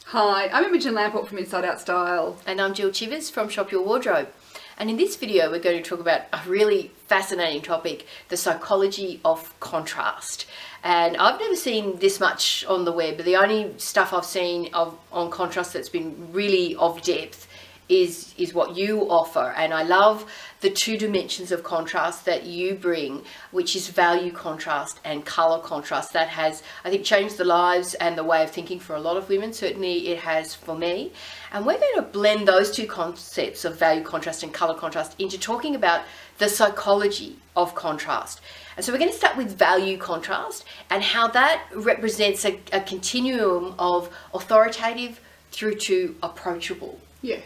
Hi, I'm Imogen Lamport from Inside Out Style. And I'm Jill Chivers from Shop Your Wardrobe. And in this video, we're going to talk about a really fascinating topic, the psychology of contrast. And I've never seen this much on the web. The only stuff I've seen on contrast that's been really of depth is what you offer. And I love the two dimensions of contrast that you bring, which is value contrast and color contrast. That has, I think, changed the lives and the way of thinking for a lot of women. Certainly it has for me. And we're going to blend those two concepts of value contrast and color contrast into talking about the psychology of contrast. And so we're going to start with value contrast and how that represents a continuum of authoritative through to approachable. Yes.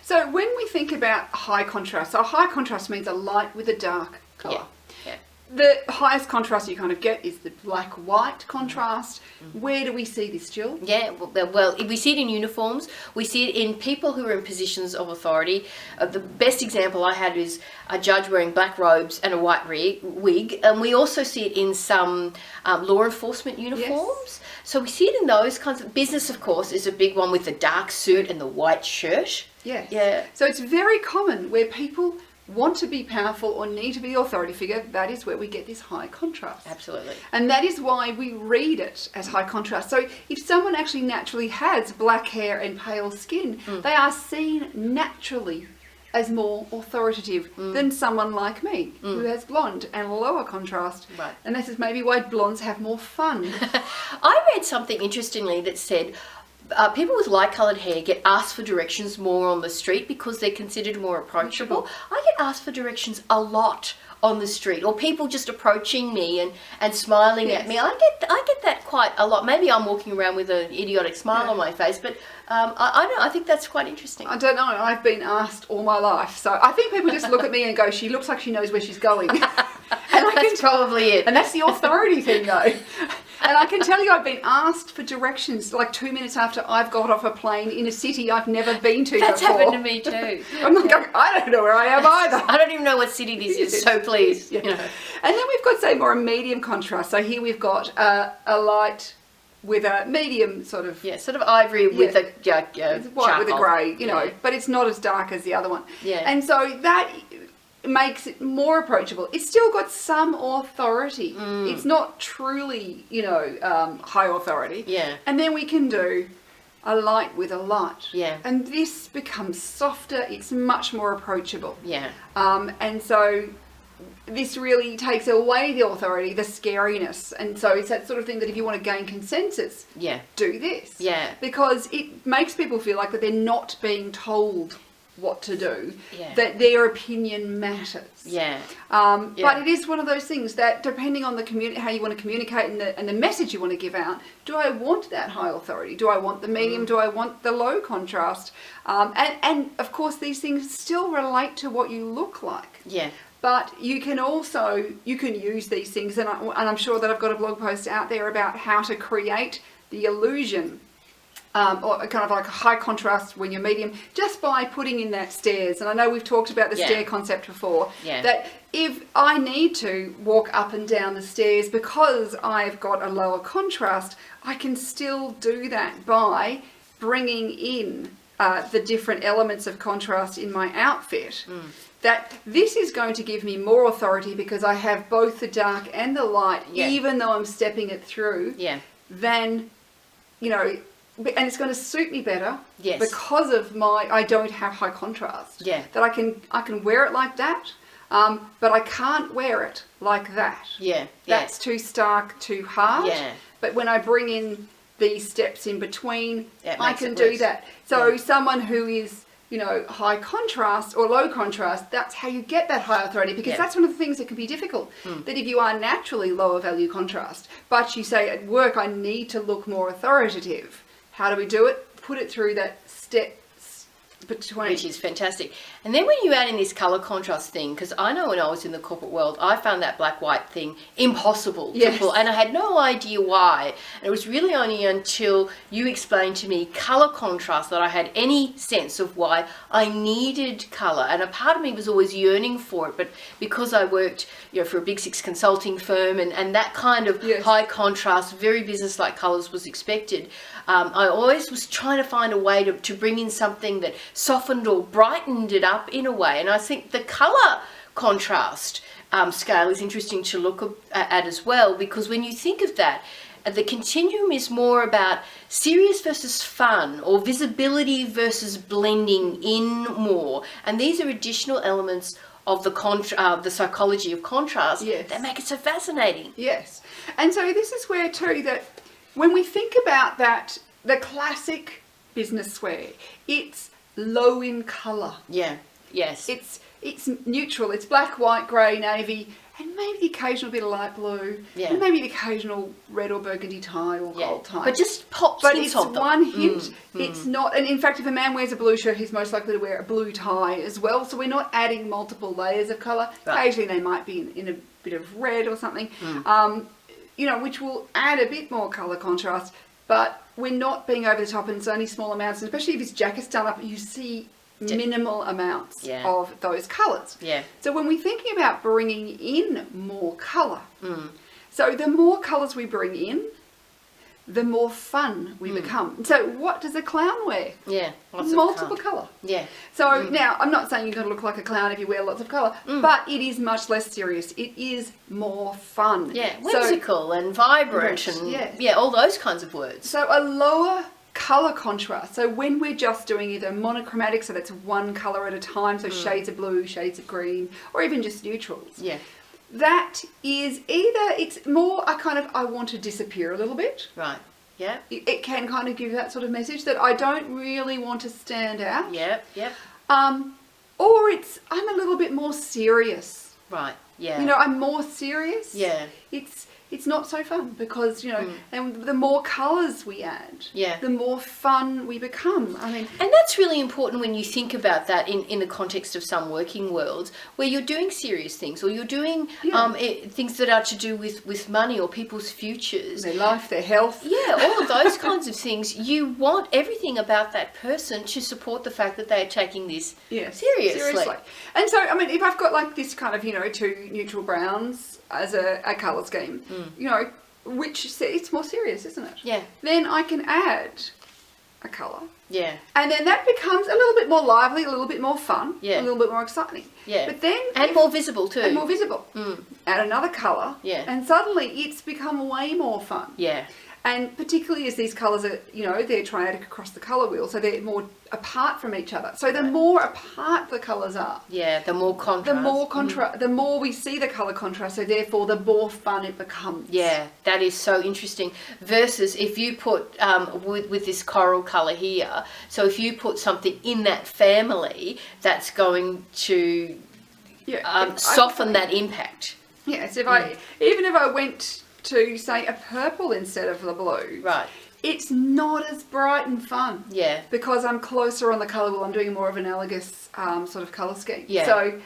So when we think about high contrast, so high contrast means a light with a dark colour. Yeah. The highest contrast you kind of get is the black-white contrast. Where do we see this, Jill? Yeah, well, we see it in uniforms. We see it in people who are in positions of authority. The best example I had is a judge wearing black robes and a white wig. And we also see it in some law enforcement uniforms. Yes. So we see it in those kinds of business, of course, is a big one with the dark suit and the white shirt. Yes. Yeah. So it's very common where people want to be powerful or need to be authority figure. That is where we get this high contrast. Absolutely. And that is why we read it as high contrast. So if someone actually naturally has black hair and pale skin, they are seen naturally as more authoritative than someone like me who has blonde and lower contrast. Right. And this is maybe why blondes have more fun. I read something interestingly that said people with light-coloured hair get asked for directions more on the street because they're considered more approachable. I get asked for directions a lot on the street, or people just approaching me and smiling at me. I get that quite a lot. Maybe I'm walking around with an idiotic smile on my face, but I don't know, I think that's quite interesting. I don't know. I've been asked all my life, so I think people just look at me and go, "She looks like she knows where she's going." That's probably it. And that's the authority thing, though. And I can tell you, I've been asked for directions like 2 minutes after I've got off a plane in a city I've never been to That's before. happened to me too. I'm like, I don't know where I am either. I don't even know what city this is, so please. Yeah. You know. And then we've got, say, more a medium contrast. So here we've got a light with a medium sort of... Yeah, sort of ivory with a it's white with a grey, you know, but it's not as dark as the other one. Yeah. And so that makes it more approachable. It's still got some authority. It's not truly, high authority. Yeah. And then we can do a light with a light. Yeah. And this becomes softer. It's much more approachable. Yeah. And so this really takes away the authority, the scariness. And so it's that sort of thing that if you want to gain consensus, do this. Yeah. Because it makes people feel like that they're not being told what to do, Yeah. that their opinion matters. Yeah. But it is one of those things that, depending on the how you want to communicate and the message you want to give out, do I want that high authority? Do I want the medium? Do I want the low contrast? And of course, these things still relate to what you look like. Yeah. But you can use these things, and I'm sure that I've got a blog post out there about how to create the illusion or kind of like a high contrast when you're medium, just by putting in that stairs. And I know we've talked about the stair concept before, that if I need to walk up and down the stairs because I've got a lower contrast, I can still do that by bringing in the different elements of contrast in my outfit. That this is going to give me more authority because I have both the dark and the light, even though I'm stepping it through, than, and it's going to suit me better because of I don't have high contrast. Yeah. That I can wear it like that, but I can't wear it like that. Yeah. That's too stark, too hard. Yeah. But when I bring in these steps in between, I can do worse. that. So someone who is, high contrast or low contrast, that's how you get that high authority, because that's one of the things that can be difficult. That if you are naturally lower value contrast, but you say at work, I need to look more authoritative. How do we do it? Put it through that between. Which is fantastic. And then when you add in this colour contrast thing, because I know when I was in the corporate world, I found that black-white thing impossible to pull, and I had no idea why. And it was really only until you explained to me colour contrast that I had any sense of why I needed colour. And a part of me was always yearning for it, but because I worked, for a Big Six consulting firm, and that kind of high contrast, very business-like colours was expected, I always was trying to find a way to bring in something that softened or brightened it up in a way. And I think the colour contrast scale is interesting to look at as well, because when you think of that, the continuum is more about serious versus fun, or visibility versus blending in more. And these are additional elements of the psychology of contrast that make it so fascinating. Yes. And so this is where too that when we think about that, the classic business wear, it's low in colour. Yeah. Yes. It's neutral. It's black, white, grey, navy, and maybe the occasional bit of light blue, and maybe the occasional red or burgundy tie or gold tie. But just pops hints of them. But it's one hint. It's not, and in fact, if a man wears a blue shirt, he's most likely to wear a blue tie as well. So we're not adding multiple layers of colour. Right. Occasionally, they might be in a bit of red or something, which will add a bit more colour contrast. But we're not being over the top, and it's only small amounts. And especially if his jacket's done up, you see minimal amounts of those colours. Yeah. So when we're thinking about bringing in more colour, so the more colours we bring in, the more fun we become. So what does a clown wear? Yeah. Multiple colour. Yeah. So now, I'm not saying you're going to look like a clown if you wear lots of colour, but it is much less serious. It is more fun. Yeah, whimsical and vibrant and all those kinds of words. So a lower colour contrast. So when we're just doing either monochromatic, so that's one colour at a time, so shades of blue, shades of green, or even just neutrals. Yeah. That is either, it's more a kind of, I want to disappear a little bit. Right. Yeah. It can kind of give that sort of message that I don't really want to stand out. Yeah. Yeah. Or it's, I'm a little bit more serious. Right. Yeah. I'm more serious. Yeah. It's not so fun because, and the more colours we add, the more fun we become. And that's really important when you think about that in the context of some working worlds where you're doing serious things, or you're doing things that are to do with money or people's futures. Their life, their health. Yeah, all of those kinds of things. You want everything about that person to support the fact that they are taking this seriously. And so, if I've got like this kind of, two neutral browns as a colour scheme, which it's more serious, isn't it? Yeah. Then I can add a colour. Yeah. And then that becomes a little bit more lively, a little bit more fun, a little bit more exciting. Yeah. But then... And more visible too. And more visible. Add another colour. Yeah. And suddenly it's become way more fun. Yeah. And particularly as these colours are, they're triadic across the colour wheel, so they're more apart from each other. So the more apart the colours are, the more contrast. The more we see the colour contrast, so therefore the more fun it becomes. Yeah, that is so interesting. Versus if you put, with this coral colour here, so if you put something in that family, that's going to soften that impact. Yeah, so even if I went to say a purple instead of the blue, right, it's not as bright and fun. Yeah, because I'm closer on the colour wheel. I'm doing more of an analogous sort of colour scheme. Yeah. So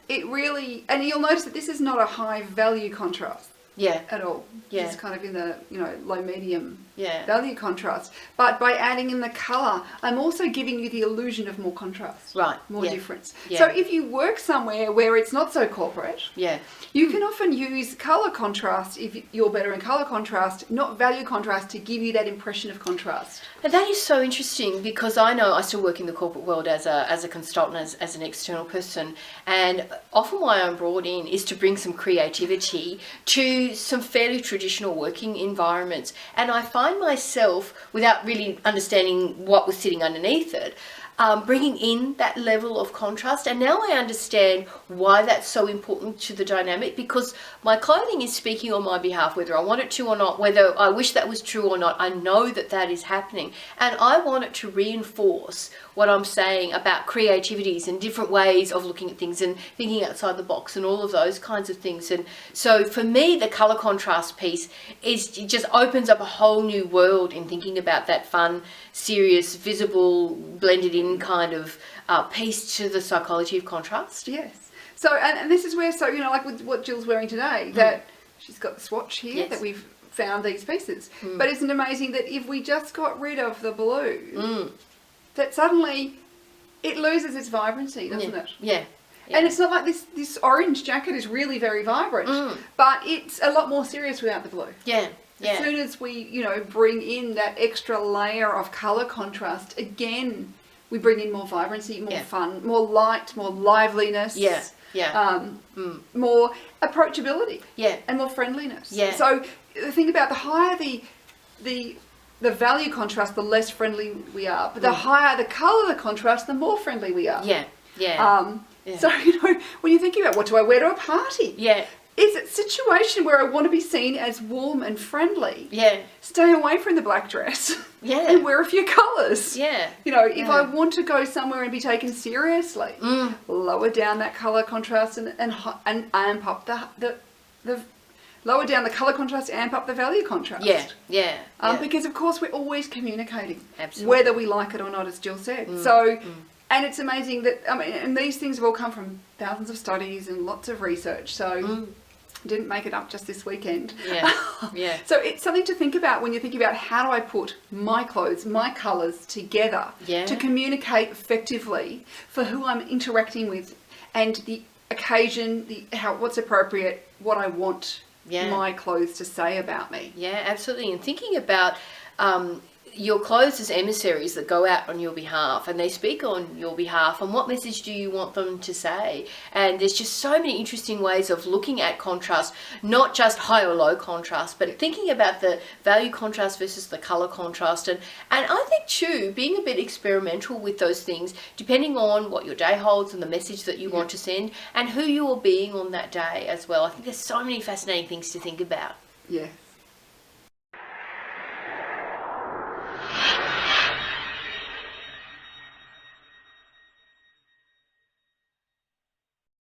it really, and you'll notice that this is not a high value contrast. Yeah. At all. Yeah. It's kind of in the, low medium yeah. value contrast. But by adding in the colour, I'm also giving you the illusion of more contrast. Right. More difference. Yeah. So if you work somewhere where it's not so corporate, yeah. you can often use colour contrast, if you're better in colour contrast, not value contrast, to give you that impression of contrast. And that is so interesting, because I know I still work in the corporate world as a consultant, as an external person, and often why I'm brought in is to bring some creativity to some fairly traditional working environments. And I find myself, without really understanding what was sitting underneath it, bringing in that level of contrast. And now I understand why that's so important to the dynamic, because my clothing is speaking on my behalf, whether I want it to or not, whether I wish that was true or not. I know that that is happening, and I want it to reinforce what I'm saying about creativities and different ways of looking at things and thinking outside the box and all of those kinds of things. And so for me, the colour contrast piece is, it just opens up a whole new world in thinking about that fun, serious, visible, blended in in kind of piece to the psychology of contrast. Yes. So, and this is where, so, you know, like with what Jill's wearing today, that she's got the swatch here, that we've found these pieces. But isn't it amazing that if we just got rid of the blue, that suddenly it loses its vibrancy, doesn't it? Yeah. And it's not like this orange jacket is really very vibrant, but it's a lot more serious without the blue. Yeah. As soon as we, you know, bring in that extra layer of colour contrast, again, we bring in more vibrancy, more fun, more light, more liveliness. More approachability. And more friendliness. So think about the higher the value contrast, the less friendly we are. But the higher the colour the contrast, the more friendly we are. So, you know, when you're thinking about what do I wear to a party? Is it a situation where I want to be seen as warm and friendly? Stay away from the black dress. And wear a few colours. You know, if I want to go somewhere and be taken seriously, lower down that colour contrast and amp up the lower down the colour contrast, amp up the value contrast. Because of course we're always communicating. Whether we like it or not, as Jill said. So. And it's amazing that, I mean, and these things have all come from thousands of studies and lots of research. So didn't make it up just this weekend. So it's something to think about when you think about how do I put my clothes, my colours together to communicate effectively for who I'm interacting with and the occasion, what's appropriate, what I want my clothes to say about me. Absolutely. And thinking about your clothes as emissaries that go out on your behalf, and they speak on your behalf, and what message do you want them to say? And there's just so many interesting ways of looking at contrast, not just high or low contrast, but thinking about the value contrast versus the color contrast. And I think too, being a bit experimental with those things, depending on what your day holds and the message that you want to send and who you are being on that day as well. I think there's so many fascinating things to think about.